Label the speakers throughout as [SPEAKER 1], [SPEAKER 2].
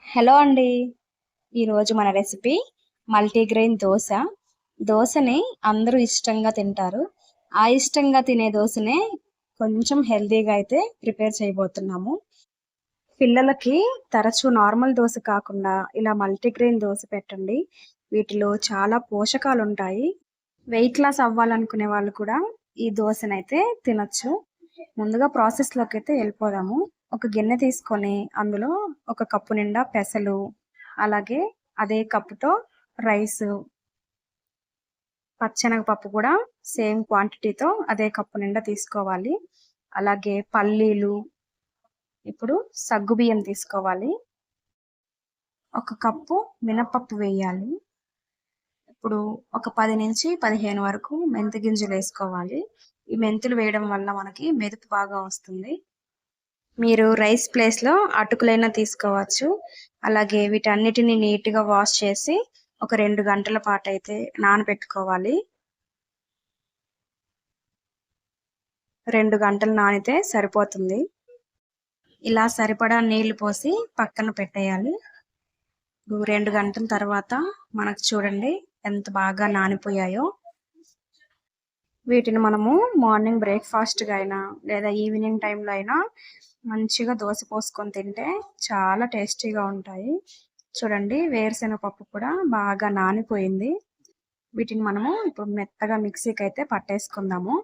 [SPEAKER 1] Hello అండి. ఈరోజు మన రెసిపీ మల్టీగ్రెయిన్ దోస. దోసని అందరూ ఇష్టంగా తింటారు. ఆ ఇష్టంగా తినే దోసనే కొంచెం హెల్తీగా అయితే ప్రిపేర్ చేయబోతున్నాము. పిల్లలకి తరచూ నార్మల్ దోస కాకుండా ఇలా మల్టీగ్రెయిన్ దోస పెట్టండి. వీటిలో చాలా పోషకాలుంటాయి. వెయిట్ లాస్ అవ్వాలనుకునే వాళ్ళు కూడా ఈ దోసనైతే తినొచ్చు. ముందుగా ప్రాసెస్‌లోకైతే వెళ్ళిపోదాము. ఒక గిన్నె తీసుకొని అందులో ఒక కప్పు నిండా పెసలు, అలాగే అదే కప్పుతో రైసు, పచ్చెనగపప్పు కూడా సేమ్ క్వాంటిటీతో అదే కప్పు నిండా తీసుకోవాలి. అలాగే పల్లీలు, ఇప్పుడు సగ్గుబియ్యం తీసుకోవాలి. ఒక కప్పు మినపప్పు వేయాలి. ఇప్పుడు ఒక 10-15 వరకు మెంతి గింజలు వేసుకోవాలి. ఈ మెంతులు వేయడం వల్ల మనకి మెదుపు బాగా వస్తుంది. మీరు రైస్ ప్లేస్‌లో అటుకులైనా తీసుకోవచ్చు. అలాగే వీటన్నిటిని నీట్‌గా వాష్ చేసి ఒక 2 గంటల పాటైతే నానబెట్టుకోవాలి. 2 గంటలు నానితే సరిపోతుంది. ఇలా సరిపడా నీళ్లు పోసి పక్కన పెట్టేయాలి. 2 గంటల తర్వాత మనకు చూడండి ఎంత బాగా నానిపోయాయో. వీటిని మనము మార్నింగ్ బ్రేక్‌ఫాస్ట్‌గా అయినా లేదా ఈవినింగ్ టైంలో అయినా మంచిగా దోస పోసుకొని తింటే చాలా టేస్టీగా ఉంటాయి. చూడండి వేరుశెనగ పప్పు కూడా బాగా నానిపోయింది. వీటిని మనము ఇప్పుడు మెత్తగా మిక్సీకి అయితే పట్టేసుకుందాము.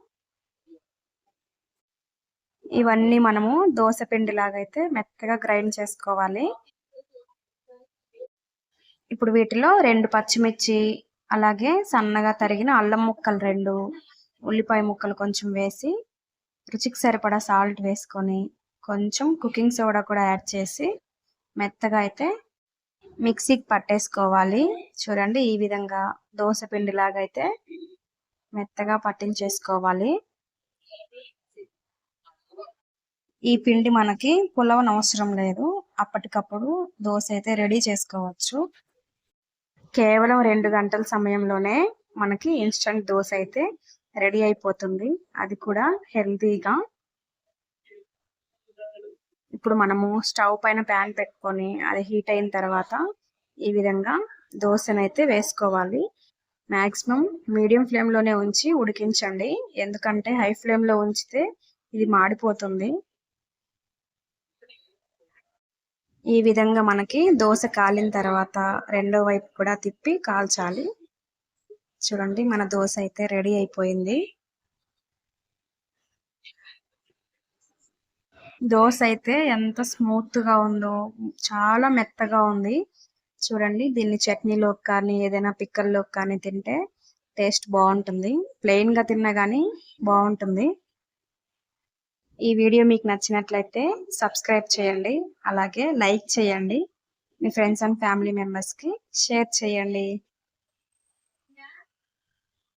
[SPEAKER 1] ఇవన్నీ మనము దోస పిండిలాగా అయితే మెత్తగా గ్రైండ్ చేసుకోవాలి. ఇప్పుడు వీటిలో 2 పచ్చిమిర్చి, అలాగే సన్నగా తరిగిన అల్లం ముక్కలు 2, ఉల్లిపాయ ముక్కలు కొంచెం వేసి, రుచికి సరిపడా సాల్ట్ వేసుకొని, కొంచెం కుకింగ్ సోడా కూడా యాడ్ చేసి మెత్తగా అయితే మిక్సీకి పట్టేసుకోవాలి. చూడండి ఈ విధంగా దోస పిండిలాగా అయితే మెత్తగా పట్టించేసుకోవాలి. ఈ పిండి మనకి పులవనవసరం లేదు. అప్పటికప్పుడు దోస అయితే రెడీ చేసుకోవచ్చు. కేవలం 2 గంటల సమయంలోనే మనకి ఇన్‌స్టంట్ దోస అయితే రెడీ అయిపోతుంది. అది కూడా హెల్తీగా. ఇప్పుడు మనము స్టవ్ పైన ప్యాన్ పెట్టుకొని అది హీట్ అయిన తర్వాత ఈ విధంగా దోసనైతే వేసుకోవాలి. మాక్సిమం మీడియం ఫ్లేమ్‌లోనే ఉంచి ఉడికించండి. ఎందుకంటే హై ఫ్లేమ్‌లో ఉంచితే ఇది మాడిపోతుంది. ఈ విధంగా మనకి దోస కాలిన తర్వాత రెండో వైపు కూడా తిప్పి కాల్చాలి. చూడండి మన దోస అయితే రెడీ అయిపోయింది. దోస అయితే ఎంత స్మూత్‌గా ఉందో, చాలా మెత్తగా ఉంది. చూడండి దీన్ని చట్నీలోకి కానీ ఏదైనా పిక్కల్లోకి కానీ తింటే టేస్ట్ బాగుంటుంది. ప్లెయిన్‌గా తిన్నా గానీ బాగుంటుంది. ఈ వీడియో మీకు నచ్చినట్లయితే సబ్స్క్రైబ్ చేయండి. అలాగే లైక్ చేయండి. మీ ఫ్రెండ్స్ అండ్ ఫ్యామిలీ మెంబర్స్‌కి షేర్ చేయండి.